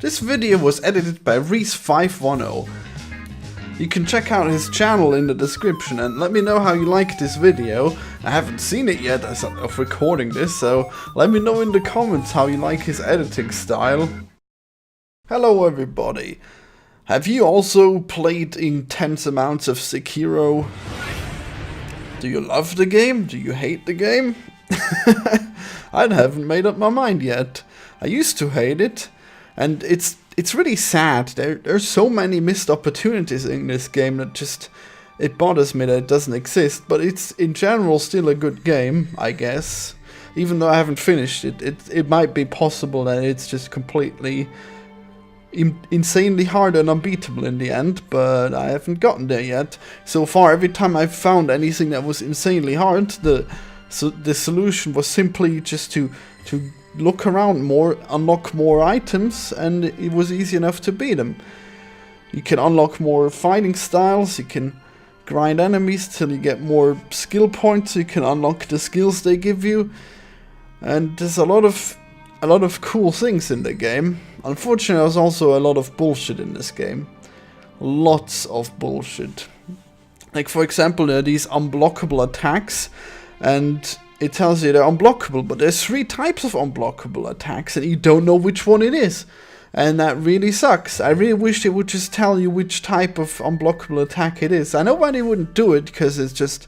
This video was edited by Reese510. You can check out his channel in the description and let me know how you like this video. I haven't seen it yet as of recording this, so let me know in the comments how you like his editing style. Hello everybody. Have you also played intense amounts of Sekiro? Do you love the game? Do you hate the game? I haven't made up my mind yet. I used to hate it, and it's really sad. There's so many missed opportunities in this game that it bothers me that it doesn't exist. But it's in general still a good game, I guess. Even though I haven't finished it, it might be possible that it's just completely insanely hard and unbeatable in the end, but I haven't gotten there yet. So far, every time I've found anything that was insanely hard, the solution was simply just to look around more, unlock more items, and it was easy enough to beat them. You can unlock more fighting styles, you can grind enemies till you get more skill points, you can unlock the skills they give you, and there's a lot of cool things in the game. Unfortunately, there's also a lot of bullshit in this game. Lots of bullshit. Like, for example, there are these unblockable attacks, and it tells you they're unblockable, but there's 3 types of unblockable attacks, and you don't know which one it is. And that really sucks. I really wish they would just tell you which type of unblockable attack it is. I know why they wouldn't do it, because it's just,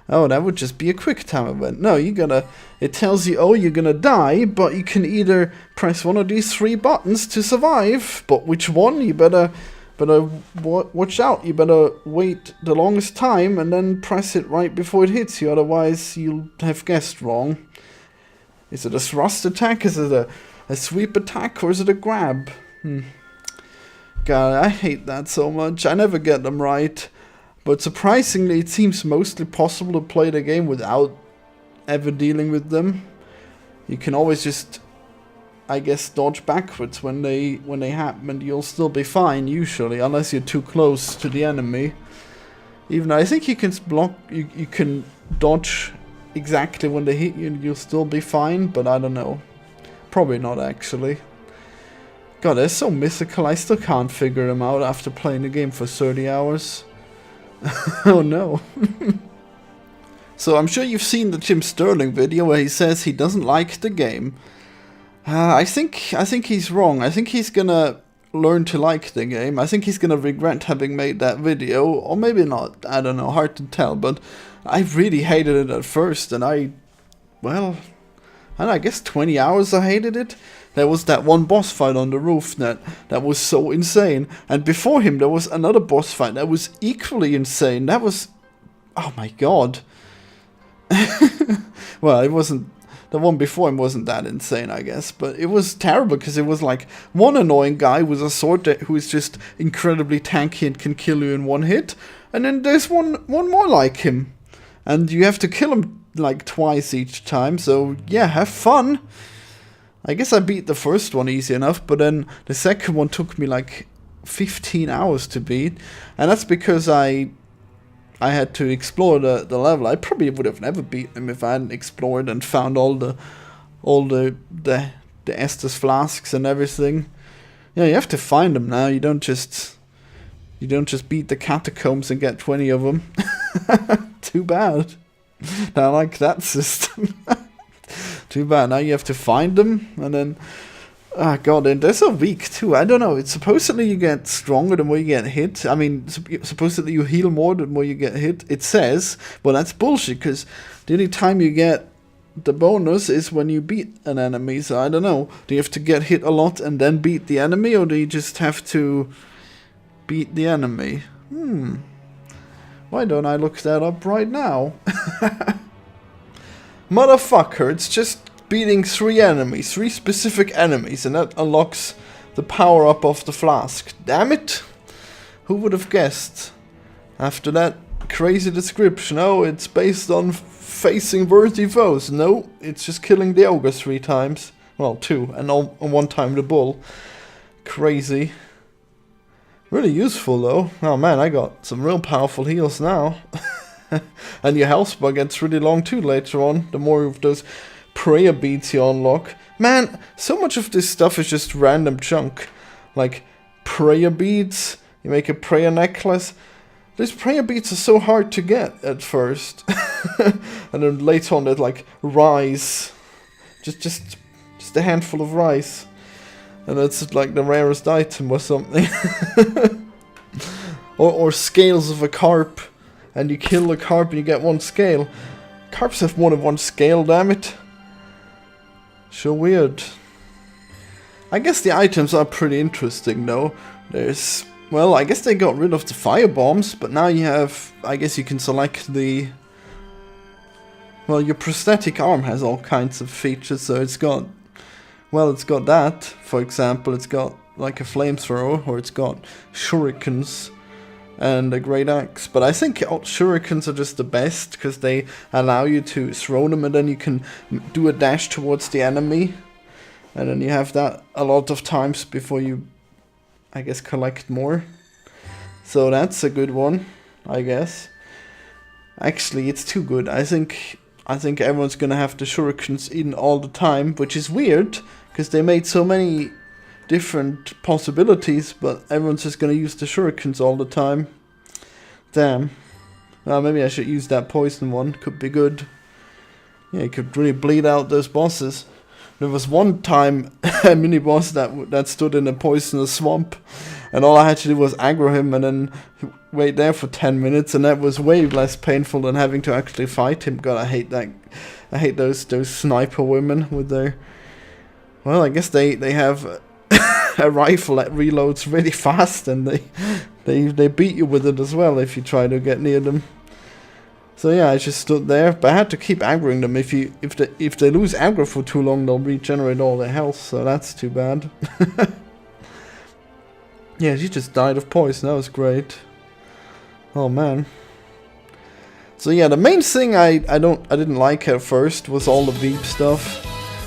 oh, that would just be a quick time event. No, it tells you, oh, you're gonna die, but you can either press one of these 3 buttons to survive, but which one? You better watch out, you better wait the longest time and then press it right before it hits you, otherwise you'll have guessed wrong. Is it a thrust attack, is it a sweep attack, or is it a grab? God, I hate that so much, I never get them right. But surprisingly, it seems mostly possible to play the game without ever dealing with them. You can always just, I guess, dodge backwards when they happen, and you'll still be fine usually, unless you're too close to the enemy. Even though I think you can block, you can dodge exactly when they hit you, and you'll still be fine. But I don't know, probably not actually. God, they're so mythical. I still can't figure them out after playing the game for 30 hours. Oh no. So I'm sure you've seen the Jim Sterling video where he says he doesn't like the game. I think he's wrong. I think he's gonna learn to like the game. I think he's gonna regret having made that video, or maybe not. I don't know, hard to tell. But I really hated it at first, and I guess 20 hours I hated it. There was that one boss fight on the roof that was so insane. And before him there was another boss fight that was equally insane. That was, oh my god. Well, it wasn't, the one before him wasn't that insane, I guess. But it was terrible because it was like one annoying guy with a sword who is just incredibly tanky and can kill you in one hit. And then there's one more like him. And you have to kill him like twice each time. So yeah, have fun. I guess I beat the first one easy enough, but then the second one took me like 15 hours to beat, and that's because I had to explore the level. I probably would have never beaten him if I hadn't explored and found all the Estus flasks and everything. Yeah, you have to find them now. You don't just beat the catacombs and get 20 of them. Too bad. I like that system. Too bad, now you have to find them, and then, oh god, and they're so weak too, I don't know, it's supposedly you get stronger the more you get hit, I mean, supposedly you heal more the more you get hit, it says, but that's bullshit, because the only time you get the bonus is when you beat an enemy, so I don't know, do you have to get hit a lot and then beat the enemy, or do you just have to beat the enemy? Why don't I look that up right now? Motherfucker, it's just beating 3 specific enemies, and that unlocks the power-up of the flask. Damn it! Who would have guessed? After that crazy description, oh, it's based on facing worthy foes. No, it's just killing the ogre 3 times. Well, 2, and on 1 time the bull. Crazy. Really useful though. Oh man, I got some real powerful heals now. And your health bar gets really long too later on, the more of those prayer beads you unlock. Man, so much of this stuff is just random junk. like prayer beads. You make a prayer necklace. These prayer beads are so hard to get at first. And then later on there's like rice. Just a handful of rice. And that's like the rarest item or something. or scales of a carp. And you kill the carp and you get one scale. Carps have more than one scale, damn it. So weird. I guess the items are pretty interesting though. There's... Well, I guess they got rid of the fire bombs, but now you have... I guess you can select the... Well, your prosthetic arm has all kinds of features, so it's got... Well, it's got that, for example. It's got like a flamethrower, or it's got shurikens and a great axe. But I think shurikens are just the best, because they allow you to throw them and then you can do a dash towards the enemy. And then you have that a lot of times before you... I guess collect more. So that's a good one, I guess. Actually, it's too good. I think everyone's gonna have the shurikens in all the time, which is weird, because they made so many different possibilities, but everyone's just gonna use the shurikens all the time. Damn. Well, maybe I should use that poison one. Could be good. Yeah, it could really bleed out those bosses. There was one time a mini boss that stood in a poisonous swamp, and all I had to do was aggro him and then wait there for 10 minutes, and that was way less painful than having to actually fight him. God, I hate that. I hate those sniper women with their... Well, I guess they have a rifle that reloads really fast, and they beat you with it as well if you try to get near them. So yeah, I just stood there, but I had to keep aggroing them. If they lose aggro for too long, they'll regenerate all their health, so that's too bad. Yeah, she just died of poison. That was great. Oh man. So yeah, the main thing I didn't like at first was all the Veep stuff,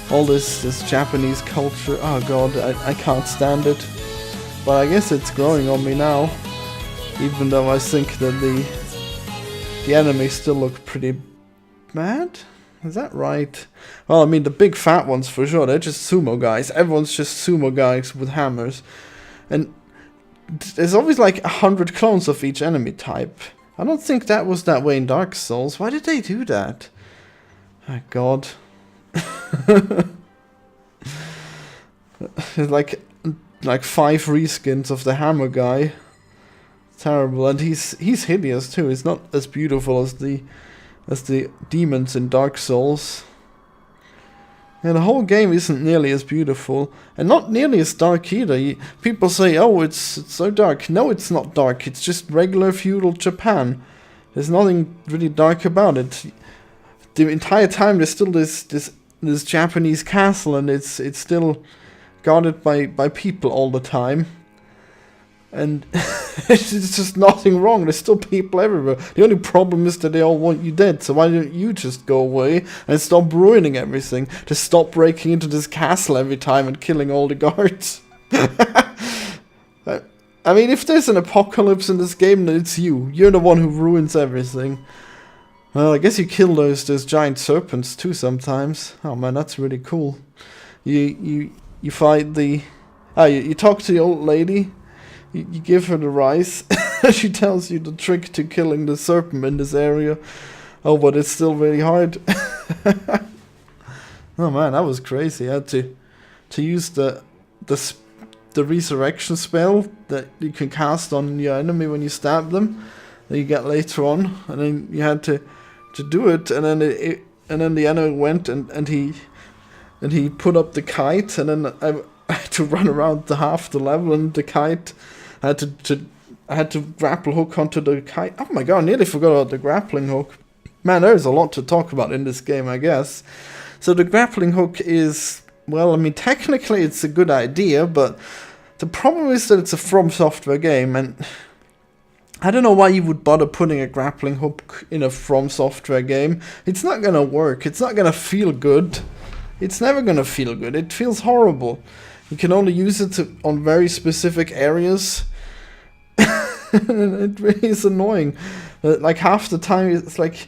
all this Japanese culture. Oh god, I can't stand it. But I guess it's growing on me now, even though I think that the enemies still look pretty bad? Is that right? Well, I mean, the big fat ones for sure, they're just sumo guys. Everyone's just sumo guys with hammers. And there's always like 100 clones of each enemy type. I don't think that was that way in Dark Souls. Why did they do that? Oh god. There's like 5 reskins of the hammer guy. Terrible, and he's hideous too. He's not as beautiful as the demons in Dark Souls. And the whole game isn't nearly as beautiful, and not nearly as dark either. People say, "Oh, it's so dark." No, it's not dark. It's just regular feudal Japan. There's nothing really dark about it. The entire time there's still this Japanese castle, and it's still guarded by people all the time. And it's just nothing wrong. There's still people everywhere. The only problem is that they all want you dead. So why don't you just go away and stop ruining everything? Just stop breaking into this castle every time and killing all the guards. I mean, if there's an apocalypse in this game, then it's you. You're the one who ruins everything. Well, I guess you kill those giant serpents too sometimes. Oh man, that's really cool. You fight the... you talk to the old lady. You give her the rice. She tells you the trick to killing the serpent in this area. Oh, but it's still really hard. Oh man, that was crazy. I had to use the resurrection spell that you can cast on your enemy when you stab them, that you get later on, and then you had to do it, and then the enemy went and he put up the kite, and then I had to run around half the level, and the kite. I had to grapple hook onto the kite. Oh my god, I nearly forgot about the grappling hook. Man, there's a lot to talk about in this game, I guess. So the grappling hook is, well, I mean, technically it's a good idea, but the problem is that it's a From Software game, and I don't know why you would bother putting a grappling hook in a From Software game. It's not gonna work. It's not gonna feel good. It's never gonna feel good. It feels horrible. You can only use it on very specific areas. It really is annoying. Like half the time it's like,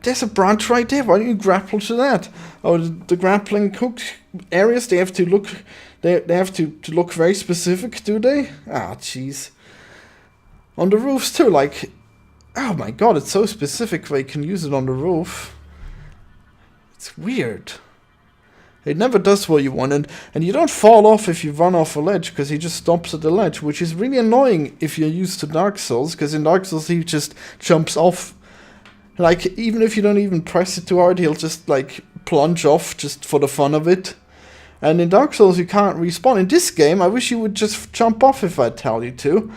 there's a branch right there, why don't you grapple to that? Oh, the grappling hook areas, they have to look They have to look very specific, do they? Ah, jeez. On the roofs too, like, oh my god, it's so specific where you can use it on the roof. It's weird. It never does what you want, and you don't fall off if you run off a ledge, because he just stops at the ledge, which is really annoying if you're used to Dark Souls, because in Dark Souls he just jumps off. Like, even if you don't even press it too hard, he'll just, like, plunge off just for the fun of it. And in Dark Souls you can't respawn. In this game, I wish you would just jump off if I tell you to.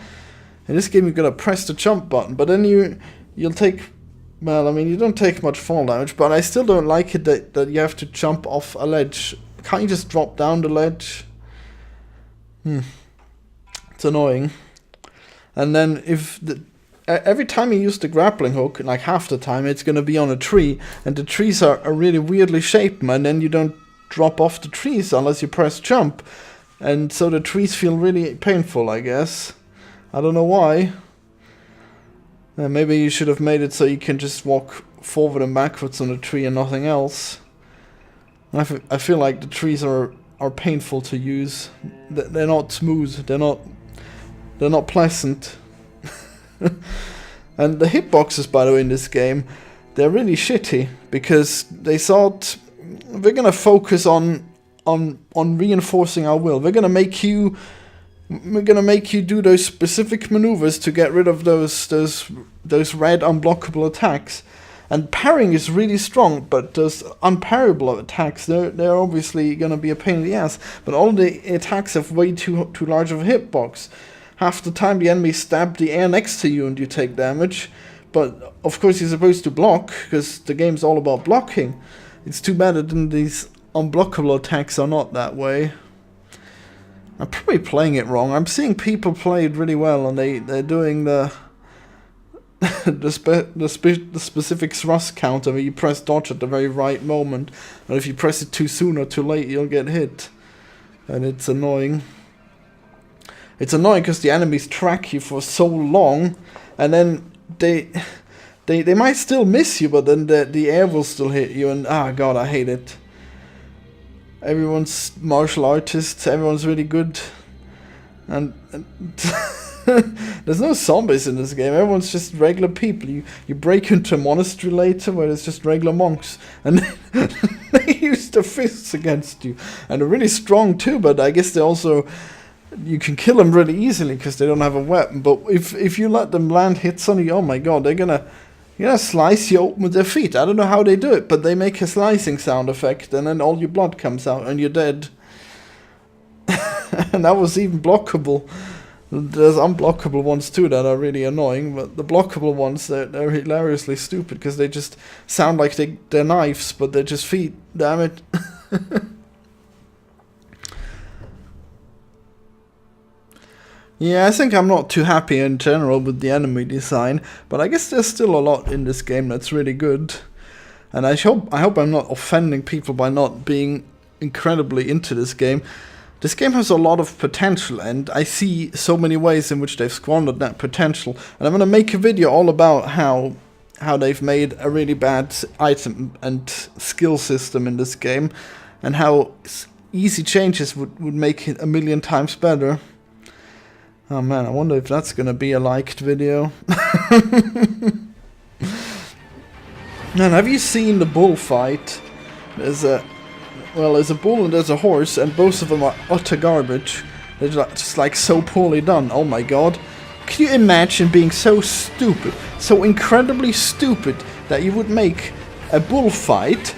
In this game you're gonna press the jump button, but then you'll take... Well, I mean, you don't take much fall damage, but I still don't like it that you have to jump off a ledge. Can't you just drop down the ledge? It's annoying. And then if every time you use the grappling hook, like half the time, it's going to be on a tree, and the trees are really weirdly shaped, and then you don't drop off the trees unless you press jump. And so the trees feel really painful, I guess. I don't know why. Maybe you should have made it so you can just walk forward and backwards on the tree and nothing else. I feel like the trees are painful to use. They're not smooth. They're not pleasant. And the hitboxes, by the way, in this game, they're really shitty because they thought we're gonna focus on reinforcing our will. We're gonna make you do those specific maneuvers to get rid of those red unblockable attacks. And parrying is really strong, but those unparryable attacks, they're obviously gonna be a pain in the ass. But all the attacks have way too large of a hitbox. Half the time the enemy stab the air next to you and you take damage. But of course you're supposed to block, because the game's all about blocking. It's too bad that these unblockable attacks are not that way. I'm probably playing it wrong. I'm seeing people play it really well, and they're doing the specific thrust counter where you press dodge at the very right moment, and if you press it too soon or too late, you'll get hit, and it's annoying. It's annoying because the enemies track you for so long, and then they might still miss you, but then the air will still hit you, and god, I hate it. Everyone's martial artists, everyone's really good, and there's no zombies in this game. Everyone's just regular people. You break into a monastery later where there's just regular monks, and they use their fists against you, and they're really strong too. But I guess they also, you can kill them really easily because they don't have a weapon. But if you let them land hits on you, oh my god, they're gonna slice you open with their feet. I don't know how they do it, but they make a slicing sound effect, and then all your blood comes out, and you're dead. And that was even blockable. There's unblockable ones too that are really annoying, but the blockable ones, they're hilariously stupid, because they just sound like they're knives, but they're just feet. Damn it. Yeah, I think I'm not too happy in general with the enemy design, but I guess there's still a lot in this game that's really good. And I hope I'm not offending people by not being incredibly into this game. This game has a lot of potential, and I see so many ways in which they've squandered that potential. And I'm going to make a video all about how they've made a really bad item and skill system in this game, and how easy changes would make it a million times better. Oh man, I wonder if that's gonna be a liked video. Man, have you seen the bullfight? There's a bull and there's a horse, and both of them are utter garbage. They're just like so poorly done. Oh my god. Can you imagine being so stupid, so incredibly stupid, that you would make a bullfight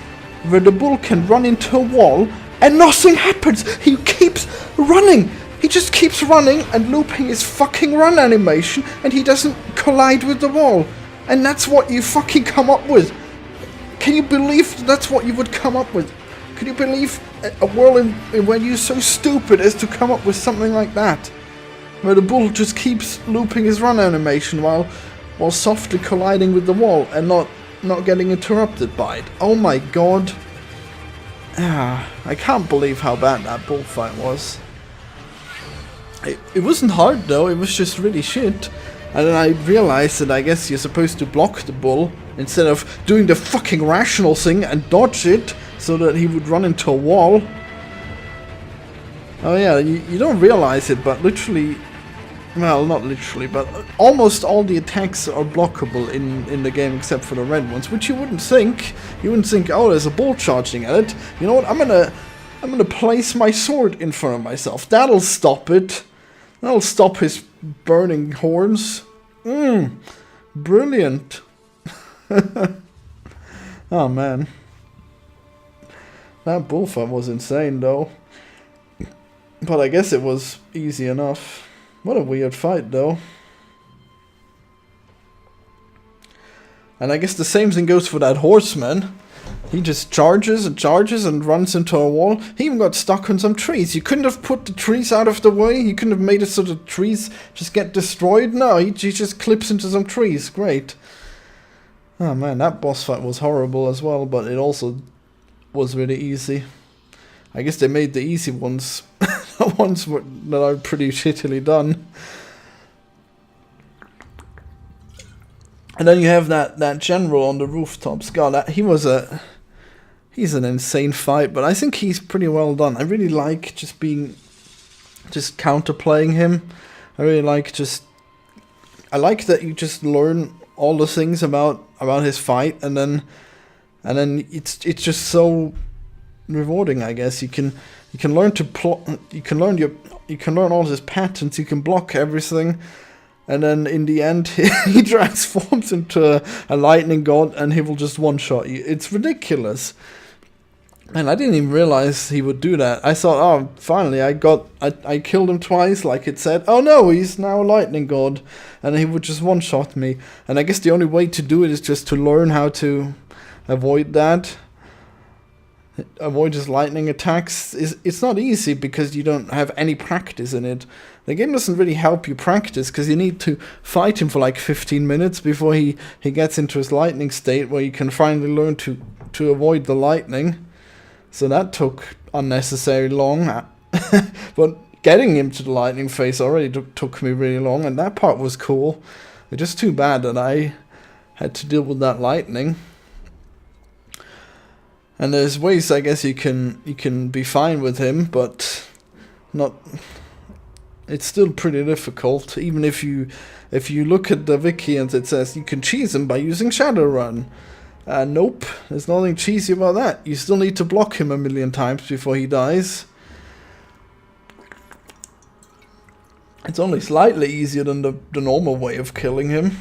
where the bull can run into a wall and nothing happens? He keeps running. He just keeps running and looping his fucking run animation, and he doesn't collide with the wall. And that's what you fucking come up with. Can you believe that's what you would come up with? Can you believe a world where you're so stupid as to come up with something like that? Where the bull just keeps looping his run animation while softly colliding with the wall and not getting interrupted by it. Oh my god. I can't believe how bad that bullfight was. It wasn't hard though, it was just really shit. And then I realized that I guess you're supposed to block the bull instead of doing the fucking rational thing and dodge it so that he would run into a wall. Oh yeah, you don't realize it, but literally, well, not literally, but almost all the attacks are blockable in the game except for the red ones, which you wouldn't think. You wouldn't think, oh, there's a bull charging at it. You know what? I'm gonna place my sword in front of myself. That'll stop it. That'll stop his burning horns. Brilliant. Oh man, that bullfight was insane though. But I guess it was easy enough. What a weird fight though. And I guess the same thing goes for that horseman. He just charges and runs into a wall. He even got stuck on some trees. You couldn't have put the trees out of the way? You couldn't have made it so the trees just get destroyed? No, he just clips into some trees. Great. Oh man, that boss fight was horrible as well, but it also was really easy. I guess they made the easy ones the ones that are pretty shittily done. And then you have that general on the rooftops. God, he's an insane fight, but I think he's pretty well done. I really like just counterplaying him. I really like I like that you just learn all the things about his fight, and then it's just so rewarding, I guess. You can learn to plot. You can learn all his patterns. You can block everything. And then in the end, he transforms into a lightning god, and he will just one-shot you. It's ridiculous. And I didn't even realize he would do that. I thought, oh, finally, I killed him twice, like it said. Oh no, he's now a lightning god. And he would just one-shot me. And I guess the only way to do it is just to learn how to avoid that. Avoid his lightning attacks. It's not easy because you don't have any practice in it. The game doesn't really help you practice because you need to fight him for like 15 minutes before he gets into his lightning state where you can finally learn to avoid the lightning. So that took unnecessarily long. But getting him to the lightning phase already took me really long, and that part was cool. It's just too bad that I had to deal with that lightning. And there's ways, I guess, you can be fine with him, but not. It's still pretty difficult. Even if you look at the wiki and it says you can cheese him by using Shadowrun. Nope, there's nothing cheesy about that. You still need to block him a million times before he dies. It's only slightly easier than the normal way of killing him.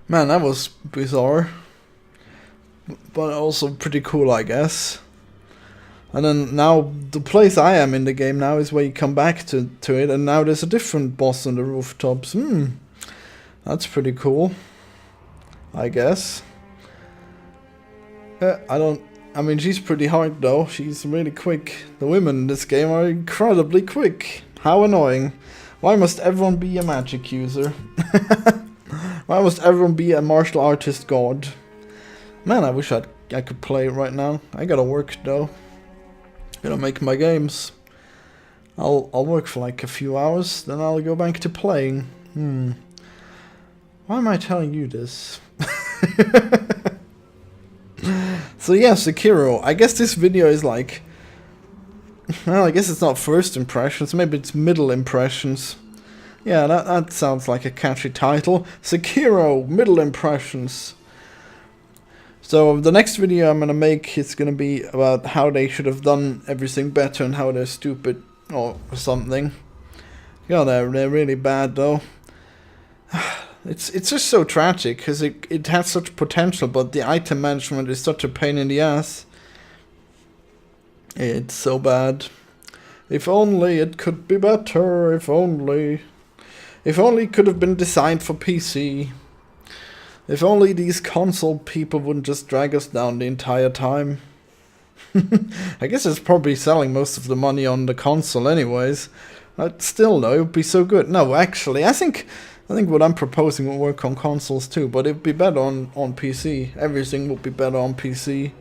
Man, that was bizarre. But also pretty cool, I guess. And then now, the place I am in the game now is where you come back to it, and now there's a different boss on the rooftops. That's pretty cool, I guess. I mean, she's pretty hard though. She's really quick. The women in this game are incredibly quick. How annoying. Why must everyone be a magic user? Why must everyone be a martial artist god? Man, I wish I could play right now. I gotta work though. Gotta make my games. I'll work for like a few hours, then I'll go back to playing. Why am I telling you this? So yeah, Sekiro. I guess this video is like, well, I guess it's not first impressions, maybe it's middle impressions. Yeah, that sounds like a catchy title. Sekiro, middle impressions. So the next video I'm gonna make is gonna be about how they should have done everything better and how they're stupid or something. Yeah, they're really bad though. It's just so tragic because it has such potential, but the item management is such a pain in the ass. It's so bad. If only it could be better. If only it could have been designed for PC. If only these console people wouldn't just drag us down the entire time. I guess it's probably selling most of the money on the console anyways. Still though, it would be so good. No, actually, I think what I'm proposing will work on consoles too, but it would be better on PC. Everything would be better on PC.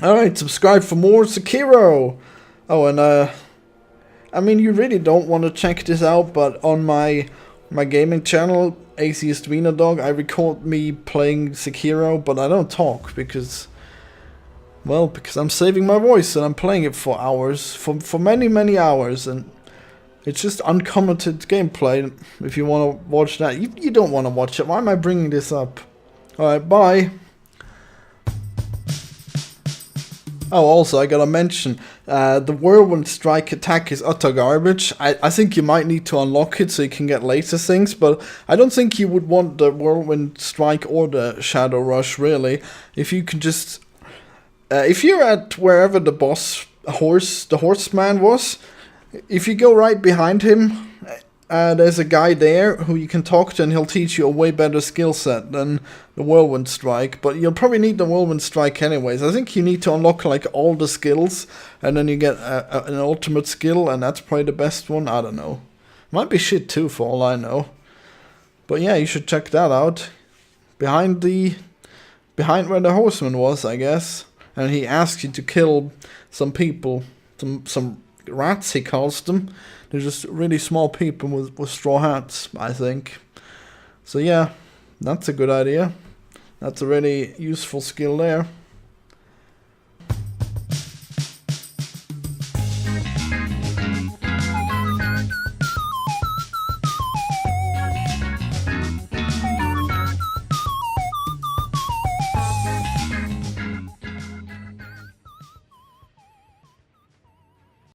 Alright, subscribe for more Sekiro! Oh, and I mean, you really don't want to check this out, but on my gaming channel, Atheist Wiener Dog, I record me playing Sekiro, but I don't talk because Well, because I'm saving my voice and I'm playing it for hours, for many hours, and it's just uncommented gameplay. If you want to watch that, you don't want to watch it. Why am I bringing this up? Alright, bye. Oh, also, I gotta mention, the Whirlwind Strike attack is utter garbage. I think you might need to unlock it so you can get later things, but I don't think you would want the Whirlwind Strike or the Shadow Rush, really. If you can just... if you're at wherever the horseman was, if you go right behind him, there's a guy there who you can talk to, and he'll teach you a way better skill set than the Whirlwind Strike. But you'll probably need the Whirlwind Strike anyways. I think you need to unlock like all the skills, and then you get an ultimate skill, and that's probably the best one. I don't know. Might be shit too, for all I know. But yeah, you should check that out. Behind where the horseman was, I guess. And he asks you to kill some people, some rats, he calls them. They're just really small people with straw hats, I think. So yeah, that's a good idea. That's a really useful skill there.